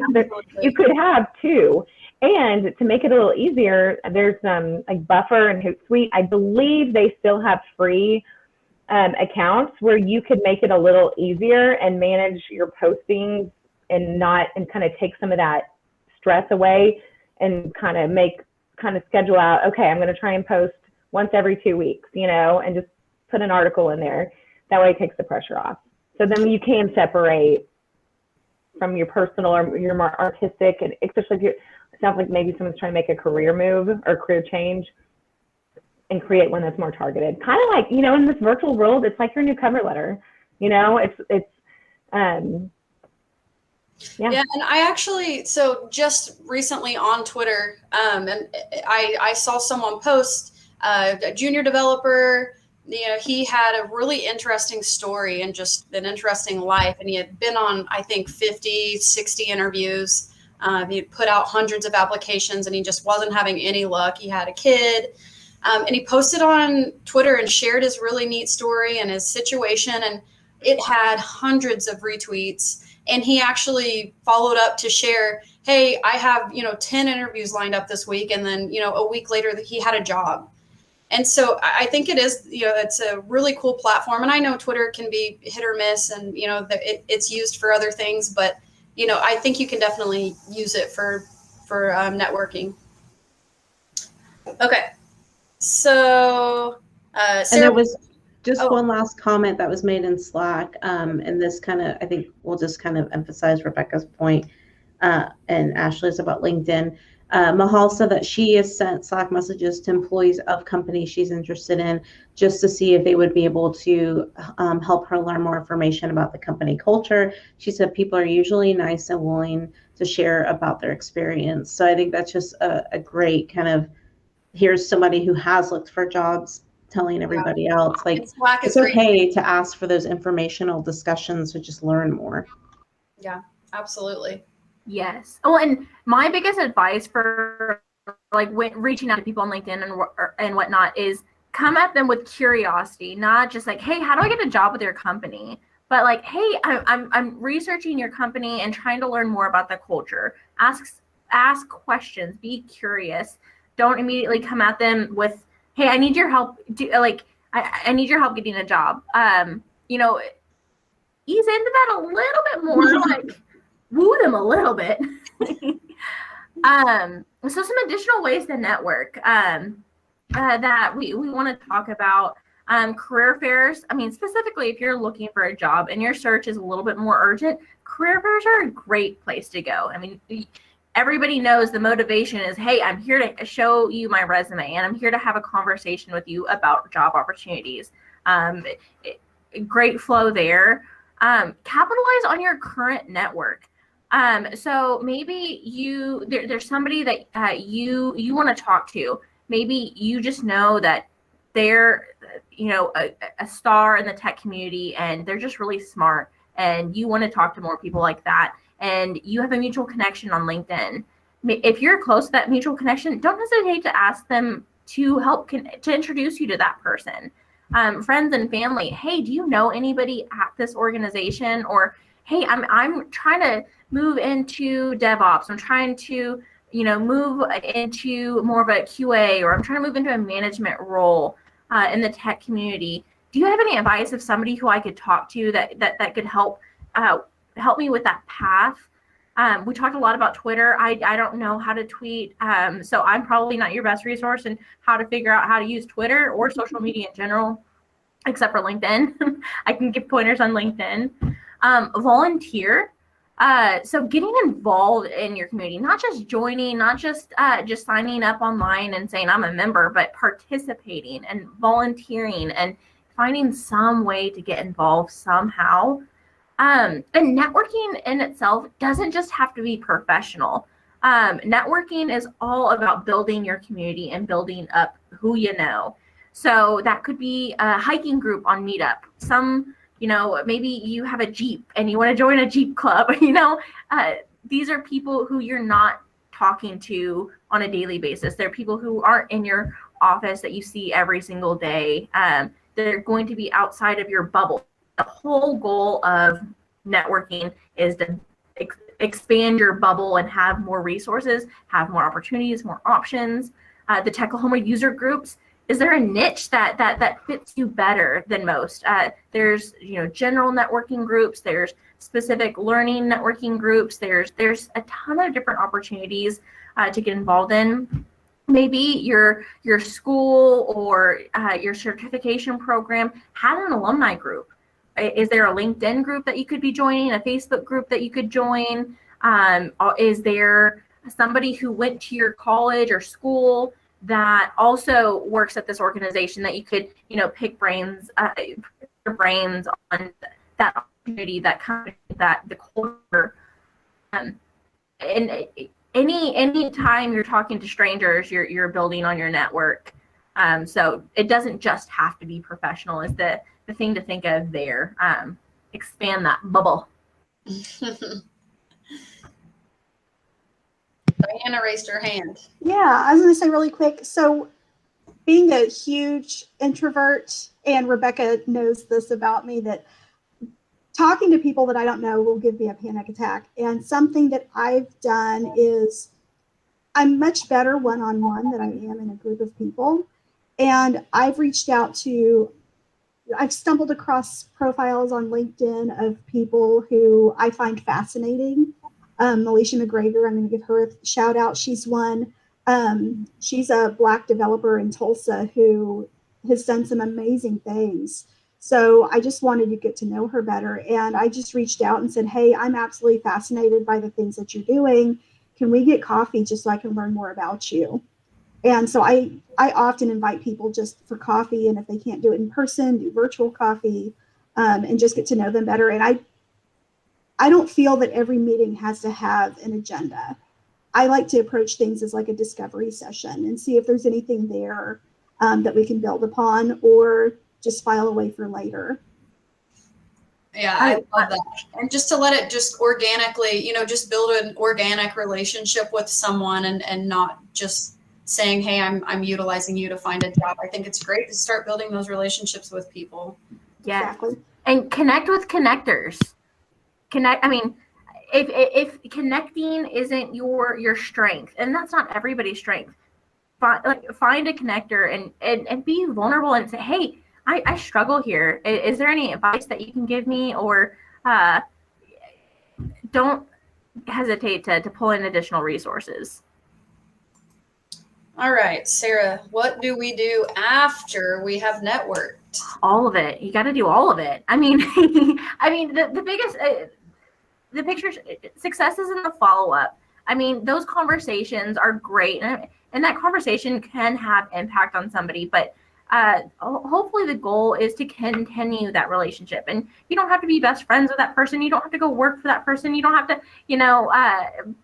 you could have 2. And to make it a little easier, there's Buffer and Hootsuite. I believe they still have free accounts where you could make it a little easier and manage your postings and kind of take some of that stress away and kind of schedule out, okay, I'm going to try and post once every 2 weeks, and just put an article in there. That way it takes the pressure off. So then you can separate from your personal or your more artistic, and especially if it sounds like maybe someone's trying to make a career move or career change, and create one that's more targeted. Kind of like, in this virtual world, it's like your new cover letter, Yeah, and I actually, so just recently on Twitter, and I saw someone post a junior developer. He had a really interesting story and just an interesting life, and he had been on, I think, 50, 60 interviews. He had put out hundreds of applications, and he just wasn't having any luck. He had a kid, and he posted on Twitter and shared his really neat story and his situation, and it had hundreds of retweets. And he actually followed up to share, hey, I have, 10 interviews lined up this week. And then, a week later he had a job. And so I think it is, it's a really cool platform. And I know Twitter can be hit or miss, and, it's used for other things. But, I think you can definitely use it for networking. Okay. So, Sarah, and there was just one last comment that was made in Slack, and this I think we'll just kind of emphasize Rebecca's point and Ashley's about LinkedIn. Mahal said that she has sent Slack messages to employees of companies she's interested in just to see if they would be able to help her learn more information about the company culture. She said people are usually nice and willing to share about their experience. So I think that's just a great kind of, here's somebody who has looked for jobs telling everybody else, it's okay to ask for those informational discussions to just learn more. Yeah, absolutely. Yes. Oh, and my biggest advice for when reaching out to people on LinkedIn and whatnot is come at them with curiosity, not just hey, how do I get a job with your company? But hey, I'm researching your company and trying to learn more about the culture. Ask questions. Be curious. Don't immediately come at them with, hey, I need your help. I need your help getting a job. ease into that a little bit more, like woo them a little bit. So some additional ways to network that we want to talk about. Career fairs. I mean, specifically if you're looking for a job and your search is a little bit more urgent, career fairs are a great place to go. I mean, everybody knows the motivation is, hey, I'm here to show you my resume and I'm here to have a conversation with you about job opportunities. Great flow there. Capitalize on your current network. So maybe there's somebody that you want to talk to. Maybe you just know that they're a star in the tech community and they're just really smart, and you want to talk to more people like that, and you have a mutual connection on LinkedIn. If you're close to that mutual connection, don't hesitate to ask them to help to introduce you to that person. Friends and family, hey, do you know anybody at this organization? Or hey, I'm trying to move into DevOps. I'm trying to move into more of a QA, or I'm trying to move into a management role in the tech community. Do you have any advice of somebody who I could talk to that could help me with that path? We talked a lot about Twitter. I don't know how to tweet, so I'm probably not your best resource in how to figure out how to use Twitter or social media in general, except for LinkedIn. I can give pointers on LinkedIn. Volunteer. So getting involved in your community, not just joining, not just signing up online and saying I'm a member, but participating and volunteering and finding some way to get involved somehow. And networking in itself doesn't just have to be professional. Networking is all about building your community and building up who you know. So that could be a hiking group on Meetup. Maybe you have a Jeep and you want to join a Jeep club. These are people who you're not talking to on a daily basis. They're people who aren't in your office that you see every single day. They're going to be outside of your bubble. The whole goal of networking is to expand your bubble and have more resources, have more opportunities, more options. The Techlahoma user groups. Is there a niche that fits you better than most? There's general networking groups. There's specific learning networking groups. There's a ton of different opportunities to get involved in. Maybe your school or your certification program had an alumni group. Is there a LinkedIn group that you could be joining? A Facebook group that you could join? Is there somebody who went to your college or school that also works at this organization that you could, pick brains on that opportunity, that company, that the culture. And any time you're talking to strangers, you're building on your network. So it doesn't just have to be professional is the thing to think of there. Expand that bubble. Diana raised her hand. Yeah, I was going to say really quick. So being a huge introvert, and Rebecca knows this about me, that talking to people that I don't know will give me a panic attack. And something that I've done is I'm much better one-on-one than I am in a group of people. And I've stumbled across profiles on LinkedIn of people who I find fascinating. Alicia McGregor, I'm going to give her a shout out. She's one. She's a Black developer in Tulsa who has done some amazing things. So I just wanted to get to know her better. And I just reached out and said, hey, I'm absolutely fascinated by the things that you're doing. Can we get coffee just so I can learn more about you? And so I often invite people just for coffee. And if they can't do it in person, do virtual coffee and just get to know them better. And I don't feel that every meeting has to have an agenda. I like to approach things as like a discovery session and see if there's anything there that we can build upon or just file away for later. Yeah, I love that. And just to let it just organically, just build an organic relationship with someone and not just saying, hey, I'm utilizing you to find a job. I think it's great to start building those relationships with people. Yeah. Exactly. And connect with connectors. If connecting isn't your strength, and that's not everybody's strength, find a connector and be vulnerable and say, hey, I struggle here. Is there any advice that you can give me? Or don't hesitate to pull in additional resources. All right, Sarah, what do we do after we have networked? All of it. You got to do all of it. I mean, the biggest, the picture success is in the follow-up. I mean, those conversations are great, and that conversation can have impact on somebody, but hopefully the goal is to continue that relationship. And you don't have to be best friends with that person. You don't have to go work for that person. You don't have to,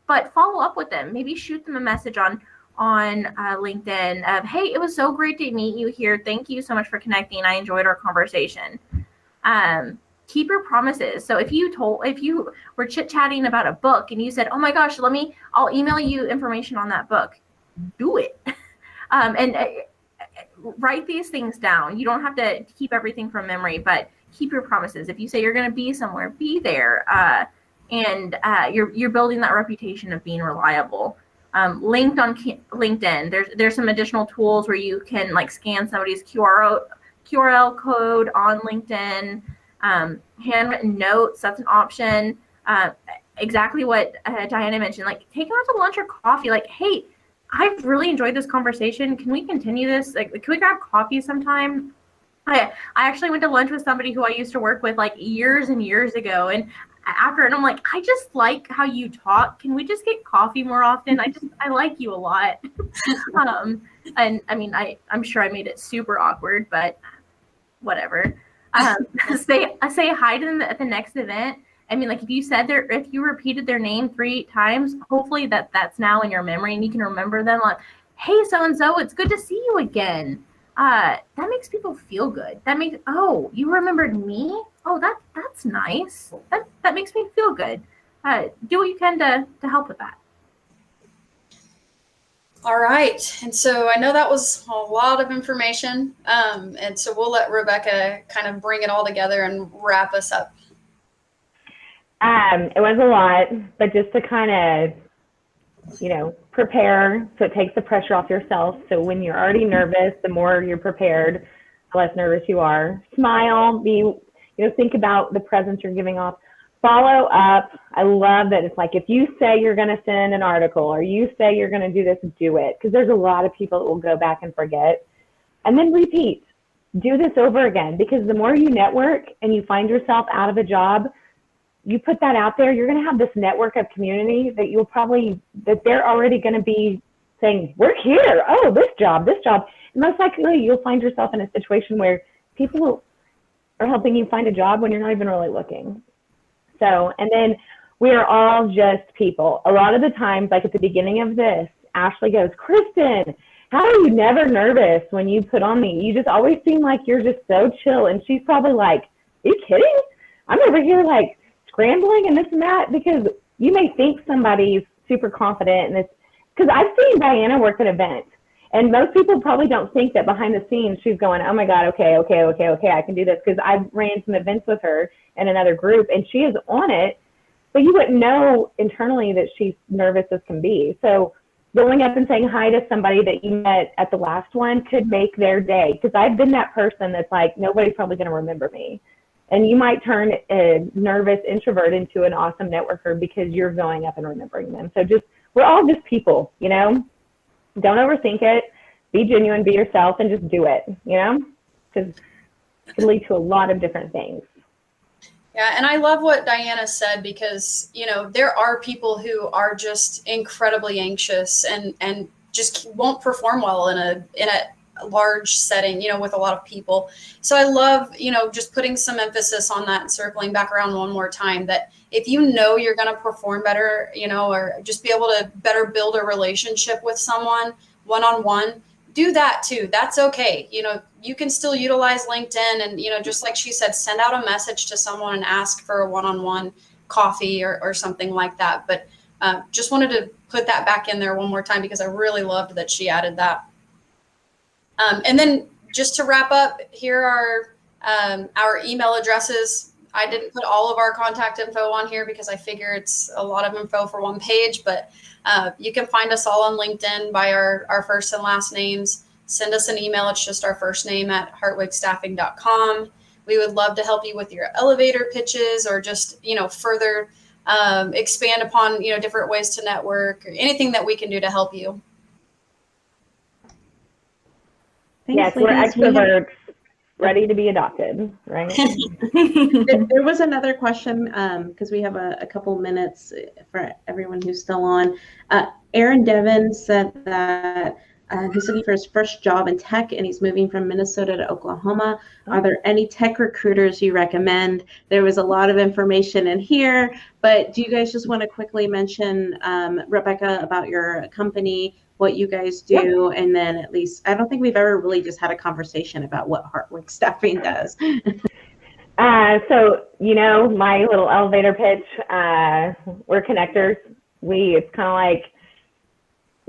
but follow up with them. Maybe shoot them a message on LinkedIn of, hey, it was so great to meet you here. Thank you so much for connecting. I enjoyed our conversation. Keep your promises. So if you were chit-chatting about a book and you said, oh my gosh, I'll email you information on that book, do it. And write these things down. You don't have to keep everything from memory, but keep your promises. If you say you're going to be somewhere, be there. And you're building that reputation of being reliable. Linked on LinkedIn, there's some additional tools where you can like scan somebody's QRL code on LinkedIn. Handwritten notes, that's an option. Exactly what Diana mentioned, like take them out to lunch or coffee. Like, hey, I've really enjoyed this conversation. Can we continue this? Like, can we grab coffee sometime? I actually went to lunch with somebody who I used to work with like years and years ago, and I'm like, I just like how you talk. Can we just get coffee more often? I like you a lot. And I mean, I'm sure I made it super awkward, but whatever. Say hi to them at the next event. I mean, like if you repeated their name 3 times, hopefully that's now in your memory and you can remember them. Like, hey, so-and-so, it's good to see you again. That makes people feel good. Oh, you remembered me? Oh, that's nice. That makes me feel good. Do what you can to help with that. All right. And so I know that was a lot of information. And so we'll let Rebecca kind of bring it all together and wrap us up. It was a lot, but just to kind of, prepare so it takes the pressure off yourself. So when you're already nervous, the more you're prepared, the less nervous you are. Smile, think about the presence you're giving off. Follow up. I love that it's like if you say you're going to send an article or you say you're going to do this, do it. Because there's a lot of people that will go back and forget. And then repeat. Do this over again. Because the more you network and you find yourself out of a job, you put that out there, you're going to have this network of community that they're already going to be saying, we're here. Oh, this job. And most likely you'll find yourself in a situation where people are helping you find a job when you're not even really looking. So, and then we are all just people. A lot of the times, like at the beginning of this, Ashley goes, Kristen, how are you never nervous when you put on me? You just always seem like you're just so chill. And she's probably like, are you kidding? I'm over here like scrambling and this and that, because you may think somebody's super confident in this. Because I've seen Diana work at events. And most people probably don't think that behind the scenes she's going, oh my God, okay, I can do this. Because I've ran some events with her in another group and she is on it, but you wouldn't know internally that she's nervous as can be. So going up and saying hi to somebody that you met at the last one could make their day. Because I've been that person that's like, nobody's probably going to remember me. And you might turn a nervous introvert into an awesome networker because you're going up and remembering them. So we're all just people, Don't overthink it. Be genuine, be yourself, and just do it, Because it can lead to a lot of different things. Yeah, and I love what Diana said because, there are people who are just incredibly anxious and just won't perform well in a large setting, with a lot of people. So I love, just putting some emphasis on that and circling back around one more time that if you're going to perform better, or just be able to better build a relationship with someone one-on-one, do that too. That's okay. You can still utilize LinkedIn and, just like she said, send out a message to someone and ask for a one-on-one coffee or something like that. But just wanted to put that back in there one more time because I really loved that she added that. And then just to wrap up, here are our email addresses. I didn't put all of our contact info on here because I figure it's a lot of info for one page, but you can find us all on LinkedIn by our first and last names. Send us an email. It's just our first name at hartwigstaffing.com. We would love to help you with your elevator pitches or just, further expand upon, different ways to network or anything that we can do to help you. Thanks, Yes, we're ladies. extroverts ready to be adopted, right? There was another question because we have a couple minutes for everyone who's still on. Aaron Devin said that he's looking for his first job in tech and he's moving from Minnesota to Oklahoma. Are there any tech recruiters you recommend? There was a lot of information in here, but do you guys just want to quickly mention, Rebecca, about your company, what you guys do, and then at least, I don't think we've ever really just had a conversation about what Hartwick Staffing does. So, my little elevator pitch, we're connectors. It's kind of like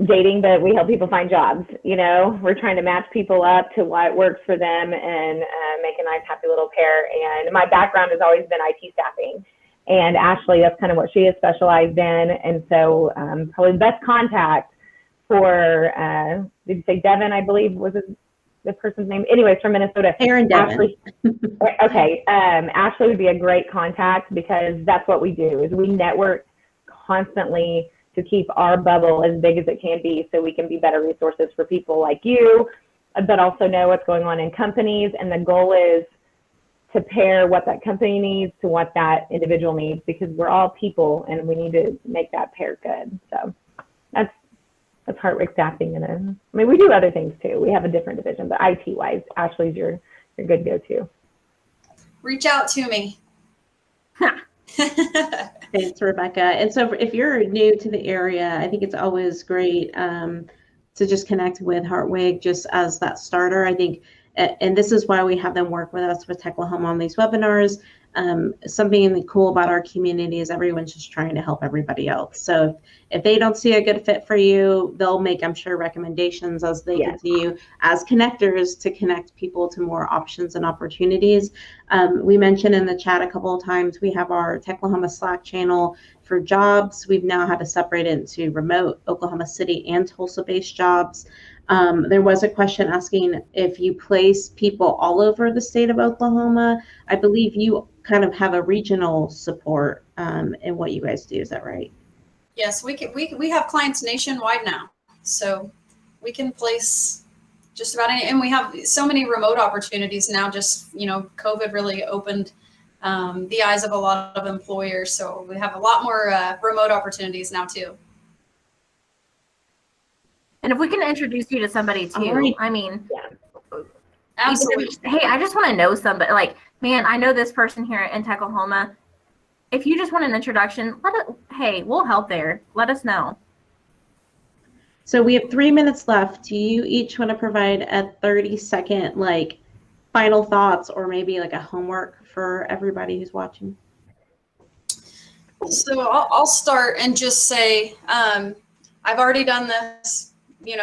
dating, but we help people find jobs. We're trying to match people up to what works for them and make a nice, happy little pair. And my background has always been IT staffing. And Ashley, that's kind of what she has specialized in. And so probably the best contact for, did you say Devin, I believe, was the person's name? Anyways, from Minnesota. Aaron Devin. Ashley, okay. Ashley would be a great contact because that's what we do, is we network constantly to keep our bubble as big as it can be so we can be better resources for people like you, but also know what's going on in companies. And the goal is to pair what that company needs to what that individual needs, because we're all people and we need to make that pair good. So that's Hartwick Staffing. We do other things too. We have a different division, but IT-wise, Ashley's your good go-to. Reach out to me. Thanks, Rebecca. And so if you're new to the area, I think it's always great to just connect with Hartwig just as that starter. I think, and this is why we have them work with us with Techlahoma on these webinars. Something cool about our community is everyone's just trying to help everybody else. So if they don't see a good fit for you, they'll make, I'm sure, recommendations as they continue as connectors to connect people to more options and opportunities. We mentioned in the chat a couple of times, we have our Techlahoma Slack channel for jobs. We've now had to separate it into remote Oklahoma City and Tulsa-based jobs. There was a question asking if you place people all over the state of Oklahoma. I believe you kind of have a regional support in what you guys do. Is that right? Yes, we have clients nationwide now, so we can place just about any, and we have so many remote opportunities now. Just COVID really opened the eyes of a lot of employers, so we have a lot more remote opportunities now too. And if we can introduce you to somebody too, Right. Absolutely. Hey, I just want to know somebody. Like, man, I know this person here in Techlahoma. If you just want an introduction, hey, we'll help there. Let us know. So we have 3 minutes left. Do you each want to provide a 30-second final thoughts or maybe a homework for everybody who's watching? So I'll start and just say I've already done this.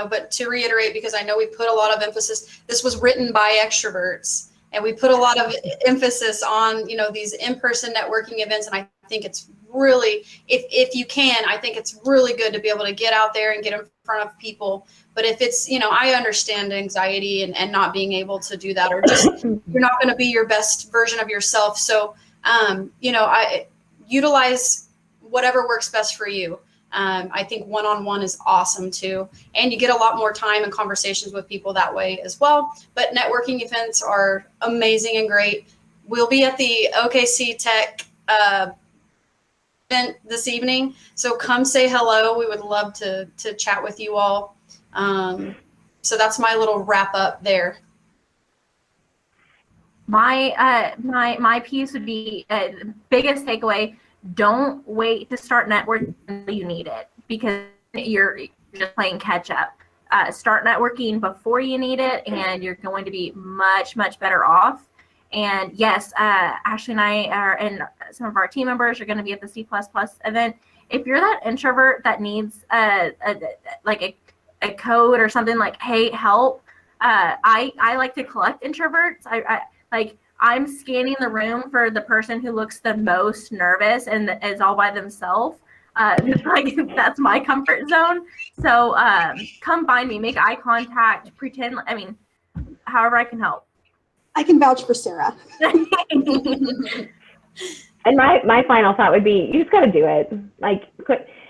But to reiterate, because I know we put a lot of emphasis, this was written by extroverts, and we put a lot of emphasis on, these in-person networking events. And I think it's really, if you can, I think it's really good to be able to get out there and get in front of people. But if it's, I understand anxiety and not being able to do that, or just, you're not going to be your best version of yourself. So, I utilize whatever works best for you. I think one-on-one is awesome too. And you get a lot more time and conversations with people that way as well. But networking events are amazing and great. We'll be at the OKC Tech event this evening. So come say hello. We would love to chat with you all. So that's my little wrap up there. My piece would be biggest takeaway. Don't wait to start networking until you need it, because you're just playing catch up. Start networking before you need it, and you're going to be much, much better off. And yes, Ashley and I and some of our team members are going to be at the C++ event. If you're that introvert that needs a code or something, hey, help. I like to collect introverts. I'm scanning the room for the person who looks the most nervous and is all by themselves. That's my comfort zone. So come find me, make eye contact, pretend. However I can help. I can vouch for Sarah. And my final thought would be, you just got to do it. Like,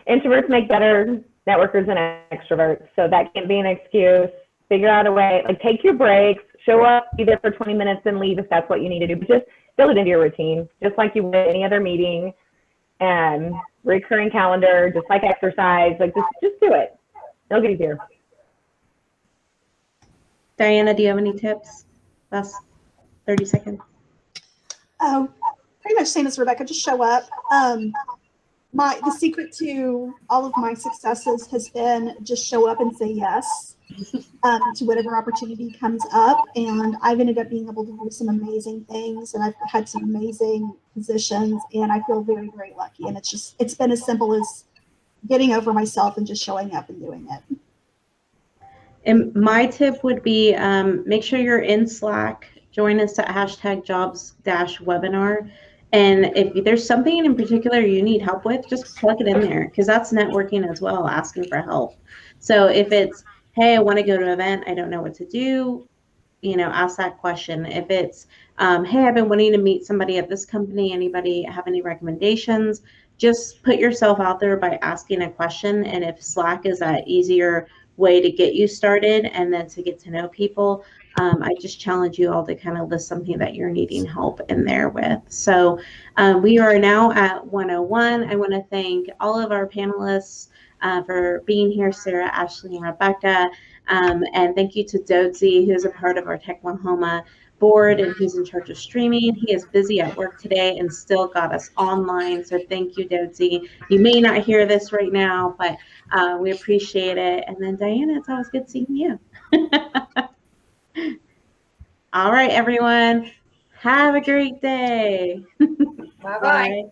introverts make better networkers than extroverts, so that can't be an excuse. Figure out a way, like take your breaks, show up, be there for 20 minutes, and leave if that's what you need to do. But just build it into your routine, just like you would any other meeting, and recurring calendar, just like exercise. Like just do it. It'll get easier. Diana, do you have any tips? Last 30 seconds. Oh, pretty much same as Rebecca. Just show up. The secret to all of my successes has been just show up and say yes to whatever opportunity comes up. And I've ended up being able to do some amazing things, and I've had some amazing positions, and I feel very, very lucky. And it's been as simple as getting over myself and just showing up and doing it. And my tip would be make sure you're in Slack. Join us at #jobs-webinar. And if there's something in particular you need help with, just plug it in there, because that's networking as well, asking for help. So if it's, hey, I want to go to an event, I don't know what to do, ask that question. If it's, hey, I've been wanting to meet somebody at this company, anybody have any recommendations? Just put yourself out there by asking a question. And if Slack is an easier way to get you started and then to get to know people, I just challenge you all to kind of list something that you're needing help in there with. So we are now at 101. I want to thank all of our panelists for being here, Sarah, Ashley, and Rebecca. And thank you to Dodesy, who's a part of our Techlahoma board and who's in charge of streaming. He is busy at work today and still got us online. So thank you, Dodesy. You may not hear this right now, but we appreciate it. And then Diana, it's always good seeing you. All right, everyone. Have a great day. Bye-bye. Bye.